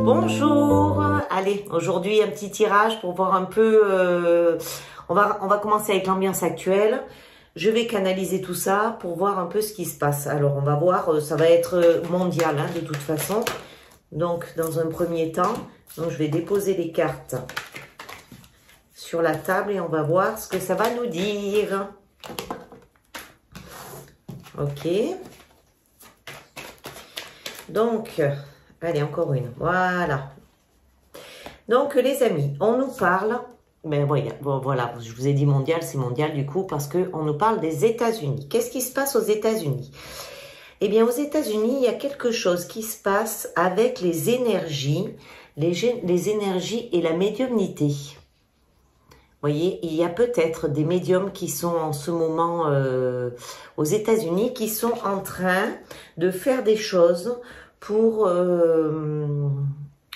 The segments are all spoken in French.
Bonjour, allez, aujourd'hui un petit tirage pour voir un peu, on va commencer avec l'ambiance actuelle. Je vais canaliser tout ça pour voir un peu ce qui se passe. Alors on va voir, ça va être mondial hein, de toute façon. Donc dans un premier temps, donc, je vais déposer les cartes sur la table et on va voir ce que ça va nous dire. Ok. Donc, allez, encore une. Voilà. Donc, les amis, on nous parle... Ben voilà, je vous ai dit mondial, c'est mondial du coup, parce qu'on nous parle des États-Unis. Qu'est-ce qui se passe aux États-Unis? Eh bien, aux États-Unis, il y a quelque chose qui se passe avec les énergies, les énergies et la médiumnité. Vous voyez, il y a peut-être des médiums qui sont en ce moment aux États-Unis, qui sont en train de faire des choses pour...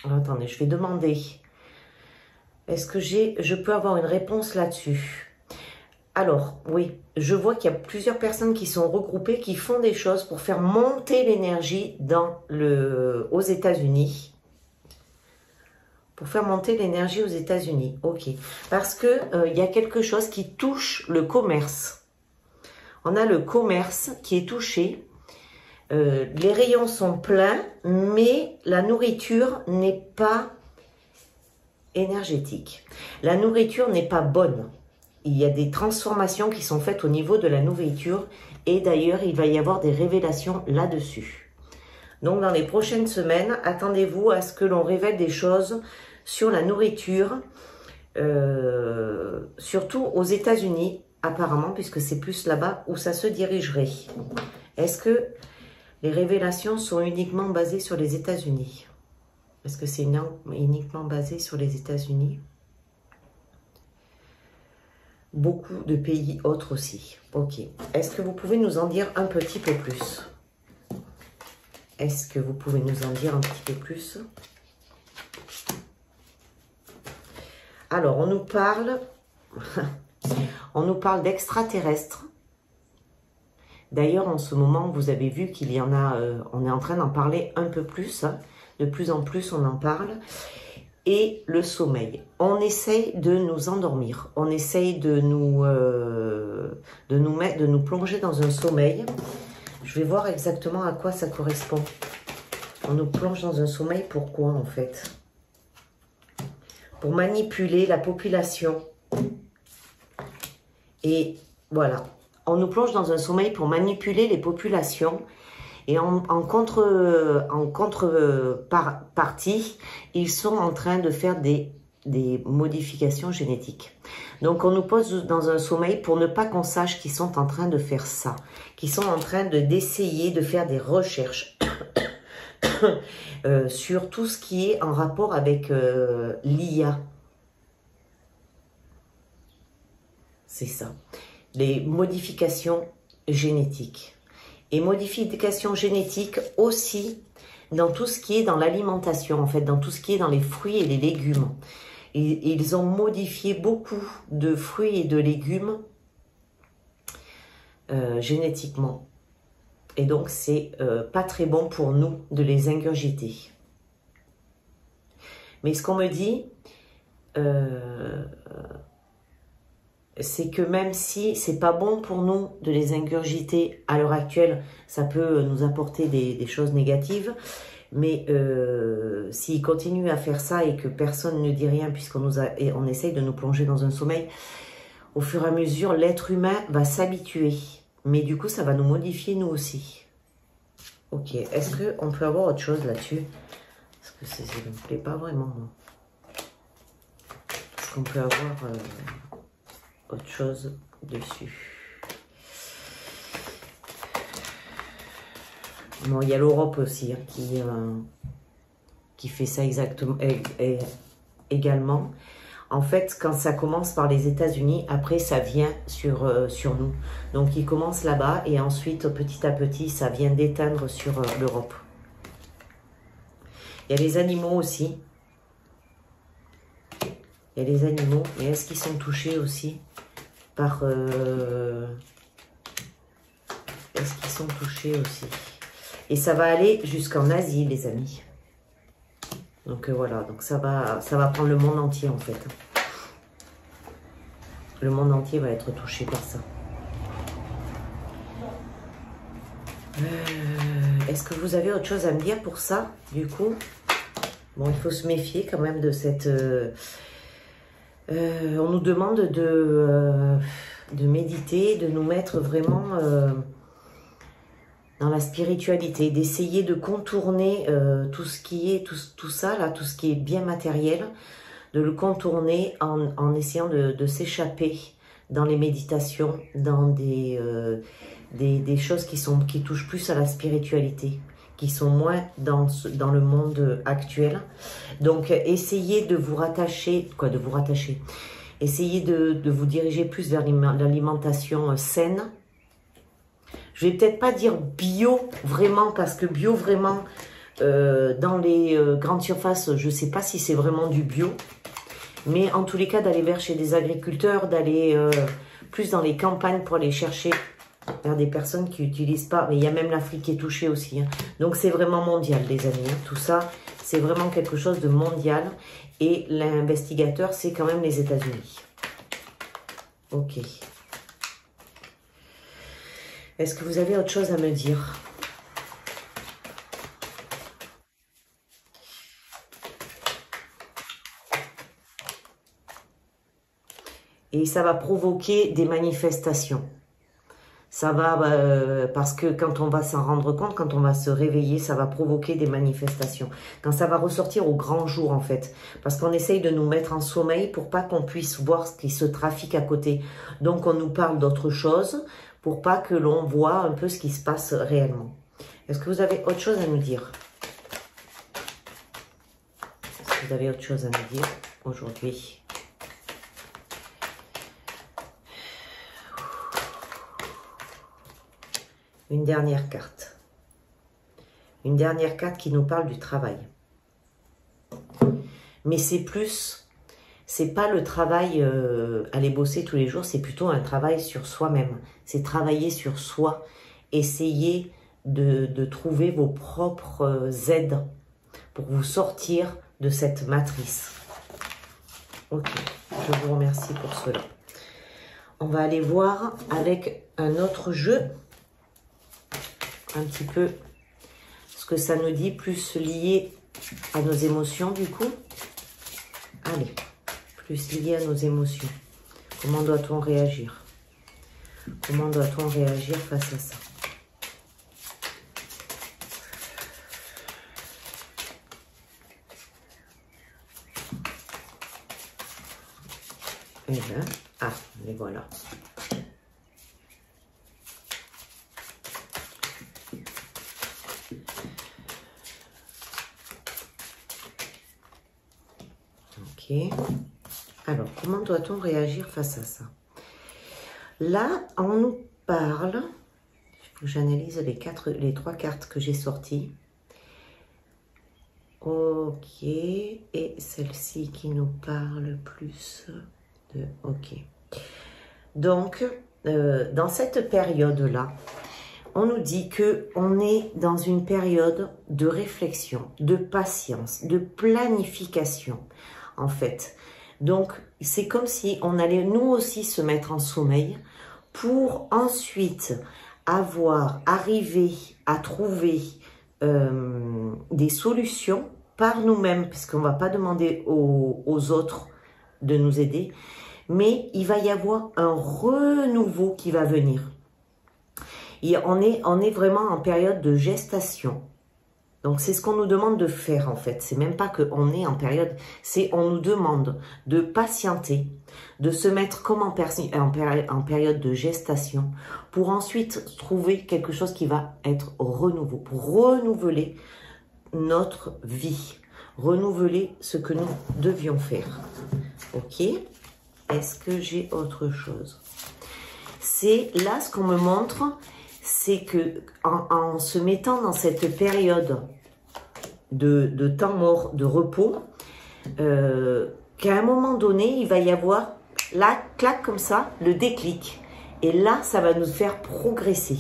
attendez, je vais demander. Est-ce que je peux avoir une réponse là-dessus? Alors, oui, je vois qu'il y a plusieurs personnes qui sont regroupées, qui font des choses pour faire monter l'énergie aux États-Unis. Pour faire monter l'énergie aux États-Unis, ok. Parce que il y a quelque chose qui touche le commerce. On a le commerce qui est touché. Les rayons sont pleins, mais la nourriture n'est pas énergétique. La nourriture n'est pas bonne. Il y a des transformations qui sont faites au niveau de la nourriture et d'ailleurs, il va y avoir des révélations là-dessus. Donc, dans les prochaines semaines, attendez-vous à ce que l'on révèle des choses sur la nourriture, surtout aux États-Unis, apparemment, puisque c'est plus là-bas où ça se dirigerait. Est-ce que les révélations sont uniquement basées sur les États-Unis? Est-ce que c'est uniquement basé sur les États-Unis? Beaucoup de pays autres aussi. Ok. Est-ce que vous pouvez nous en dire un petit peu plus? Est-ce que vous pouvez nous en dire un petit peu plus? Alors, on nous parle d'extraterrestres. D'ailleurs, en ce moment, vous avez vu qu'il y en a, on est en train d'en parler un peu plus. Hein. De plus en plus, on en parle. Et le sommeil. On essaye de nous endormir. On essaye de nous plonger dans un sommeil. Je vais voir exactement à quoi ça correspond. On nous plonge dans un sommeil, pourquoi en fait? Pour manipuler la population. Et voilà. On nous plonge dans un sommeil pour manipuler les populations. Et en contrepartie, ils sont en train de faire des modifications génétiques. Donc, on nous pose dans un sommeil pour ne pas qu'on sache qu'ils sont en train de faire ça. Qu'ils sont en train d'essayer de faire des recherches sur tout ce qui est en rapport avec l'IA. C'est ça. Les modifications génétiques. Et modifications génétiques aussi dans tout ce qui est dans l'alimentation, en fait, dans tout ce qui est dans les fruits et les légumes. Et ils ont modifié beaucoup de fruits et de légumes génétiquement. Et donc, c'est pas très bon pour nous de les ingurgiter. Mais ce qu'on me dit... c'est que même si c'est pas bon pour nous de les ingurgiter à l'heure actuelle, ça peut nous apporter des choses négatives. Mais s'ils continuent à faire ça et que personne ne dit rien, on essaye de nous plonger dans un sommeil, au fur et à mesure, l'être humain va s'habituer. Mais du coup, ça va nous modifier nous aussi. Ok, est-ce qu'on peut avoir autre chose là-dessus? Parce que ça ne me plaît pas vraiment. Est-ce qu'on peut avoir... autre chose dessus. Bon, il y a l'Europe aussi hein, qui fait ça exactement également. En fait, quand ça commence par les États-Unis, après ça vient sur nous. Donc il commence là-bas et ensuite petit à petit ça vient d'éteindre sur l'Europe. Il y a les animaux aussi. Il y a les animaux, mais est-ce qu'ils sont touchés aussi par... est-ce qu'ils sont touchés aussi? Et ça va aller jusqu'en Asie, les amis. Donc voilà, donc ça va prendre le monde entier en fait. Le monde entier va être touché par ça. Est-ce que vous avez autre chose à me dire pour ça, du coup? Bon, il faut se méfier quand même de cette... on nous demande de méditer, de nous mettre vraiment dans la spiritualité, d'essayer de contourner tout ce qui est, tout ça, là, tout ce qui est bien matériel, de le contourner en essayant de s'échapper dans les méditations, dans des choses qui touchent plus à la spiritualité, qui sont moins dans le monde actuel. Donc, essayez de vous rattacher, essayez de vous diriger plus vers l'alimentation saine. Je vais peut-être pas dire bio, vraiment, parce que bio, vraiment, dans les grandes surfaces, je sais pas si c'est vraiment du bio. Mais en tous les cas, d'aller vers chez des agriculteurs, d'aller plus dans les campagnes pour aller chercher vers des personnes qui n'utilisent pas. Mais il y a même l'Afrique qui est touchée aussi. Hein. Donc c'est vraiment mondial, les amis. Hein. Tout ça, c'est vraiment quelque chose de mondial. Et l'investigateur, c'est quand même les États-Unis. Ok. Est-ce que vous avez autre chose à me dire ? Et ça va provoquer des manifestations. Ça va, parce que quand on va s'en rendre compte, quand on va se réveiller, ça va provoquer des manifestations. Quand ça va ressortir au grand jour, en fait. Parce qu'on essaye de nous mettre en sommeil pour pas qu'on puisse voir ce qui se trafique à côté. Donc, on nous parle d'autre chose pour pas que l'on voit un peu ce qui se passe réellement. Est-ce que vous avez autre chose à nous dire? Est-ce que vous avez autre chose à nous dire aujourd'hui? Une dernière carte. Une dernière carte qui nous parle du travail. Mais c'est plus, c'est pas le travail aller bosser tous les jours, c'est plutôt un travail sur soi-même. C'est travailler sur soi, essayer de trouver vos propres aides pour vous sortir de cette matrice. Ok, je vous remercie pour cela. On va aller voir avec un autre jeu. Un petit peu ce que ça nous dit, plus lié à nos émotions du coup. Allez, plus lié à nos émotions. Comment doit-on réagir? Comment doit-on réagir face à ça? Et bien, ah, les voilà. Alors, comment doit-on réagir face à ça? Là, on nous parle, il faut que j'analyse les trois cartes que j'ai sorties. Ok, et celle-ci qui nous parle plus de... Ok. Donc, dans cette période-là, on nous dit qu'on est dans une période de réflexion, de patience, de planification. En fait, donc c'est comme si on allait nous aussi se mettre en sommeil pour ensuite arriver à trouver des solutions par nous-mêmes, puisqu'on ne va pas demander aux autres de nous aider, mais il va y avoir un renouveau qui va venir. Et on est vraiment en période de gestation. Donc, c'est ce qu'on nous demande de faire, en fait. C'est même pas qu'on est en période, c'est on nous demande de patienter, de se mettre comme en période de gestation, pour ensuite trouver quelque chose qui va être renouveau, pour renouveler notre vie, renouveler ce que nous devions faire. Ok? Est-ce que j'ai autre chose? C'est là ce qu'on me montre, c'est que en se mettant dans cette période de temps mort, de repos, qu'à un moment donné, il va y avoir, là, clac, comme ça, le déclic. Et là, ça va nous faire progresser.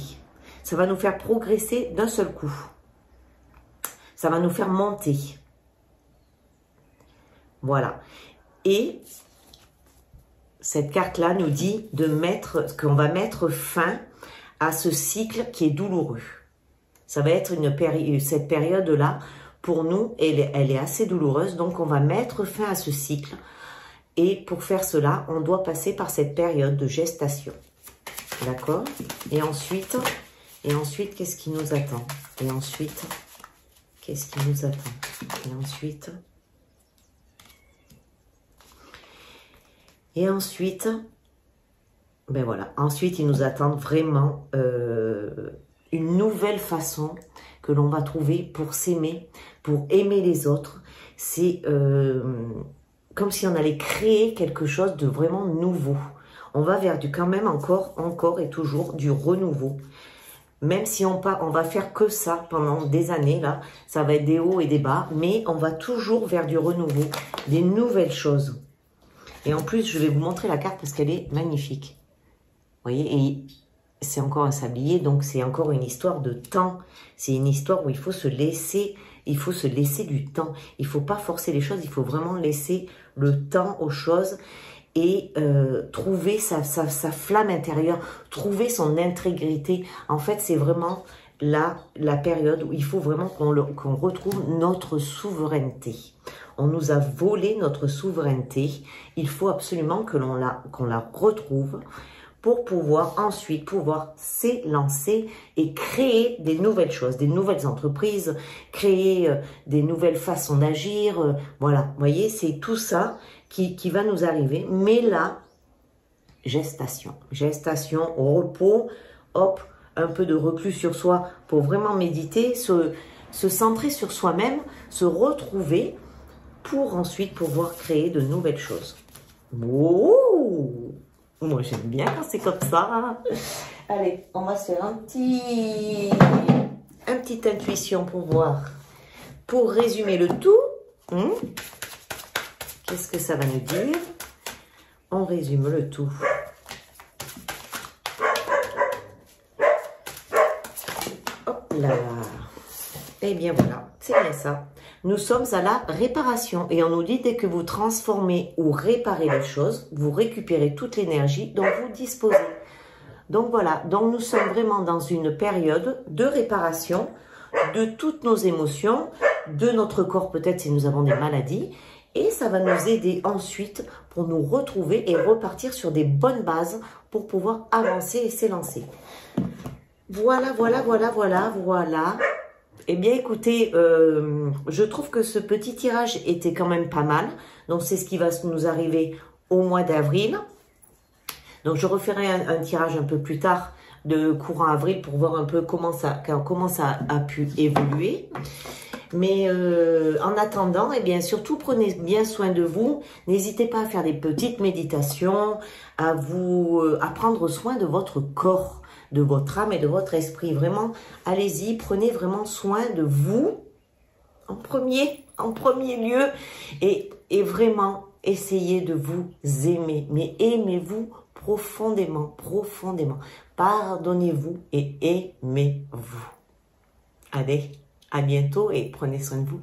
Ça va nous faire progresser d'un seul coup. Ça va nous faire monter. Voilà. Et cette carte-là nous dit qu'on va mettre fin à ce cycle qui est douloureux. Ça va être cette période-là, pour nous, elle est assez douloureuse. Donc, on va mettre fin à ce cycle. Et pour faire cela, on doit passer par cette période de gestation. D'accord? Et ensuite, qu'est-ce qui nous attend? Et ensuite, qu'est-ce qui nous attend? Et ensuite, ben voilà. Ensuite, il nous attend vraiment une nouvelle façon que l'on va trouver pour s'aimer, pour aimer les autres. C'est comme si on allait créer quelque chose de vraiment nouveau. On va vers quand même encore et toujours du renouveau. Même si on va faire que ça pendant des années, là, ça va être des hauts et des bas, mais on va toujours vers du renouveau, des nouvelles choses. Et en plus, je vais vous montrer la carte parce qu'elle est magnifique. Vous voyez, et c'est encore un sablier, donc c'est encore une histoire de temps. C'est une histoire où il faut se laisser du temps. Il ne faut pas forcer les choses, il faut vraiment laisser le temps aux choses et trouver sa flamme intérieure, trouver son intégrité. En fait, c'est vraiment la période où il faut vraiment qu'on retrouve notre souveraineté. On nous a volé notre souveraineté. Il faut absolument qu'on la retrouve pour pouvoir ensuite s'élancer et créer des nouvelles choses, des nouvelles entreprises, créer des nouvelles façons d'agir. Voilà, vous voyez, c'est tout ça qui va nous arriver. Mais là, gestation, au repos, hop, un peu de reclus sur soi pour vraiment méditer, se centrer sur soi-même, se retrouver pour ensuite pouvoir créer de nouvelles choses. Wow! Moi, j'aime bien quand c'est comme ça. Allez, on va se faire une petite intuition pour voir. Pour résumer le tout, qu'est-ce que ça va nous dire? On résume le tout. Hop là. Eh bien voilà, c'est bien ça. Nous sommes à la réparation et on nous dit dès que vous transformez ou réparez les choses, vous récupérez toute l'énergie dont vous disposez. Donc voilà, donc nous sommes vraiment dans une période de réparation de toutes nos émotions, de notre corps peut-être si nous avons des maladies, et ça va nous aider ensuite pour nous retrouver et repartir sur des bonnes bases pour pouvoir avancer et s'élancer. Voilà. Eh bien, écoutez, je trouve que ce petit tirage était quand même pas mal. Donc, c'est ce qui va nous arriver au mois d'avril. Donc, je referai un tirage un peu plus tard de courant avril pour voir un peu comment ça a pu évoluer. Mais en attendant, eh bien, surtout prenez bien soin de vous. N'hésitez pas à faire des petites méditations, à prendre soin de votre corps, de votre âme et de votre esprit. Vraiment, allez-y, prenez vraiment soin de vous en premier lieu et vraiment essayez de vous aimer. Mais aimez-vous profondément. Pardonnez-vous et aimez-vous. Allez, à bientôt et prenez soin de vous.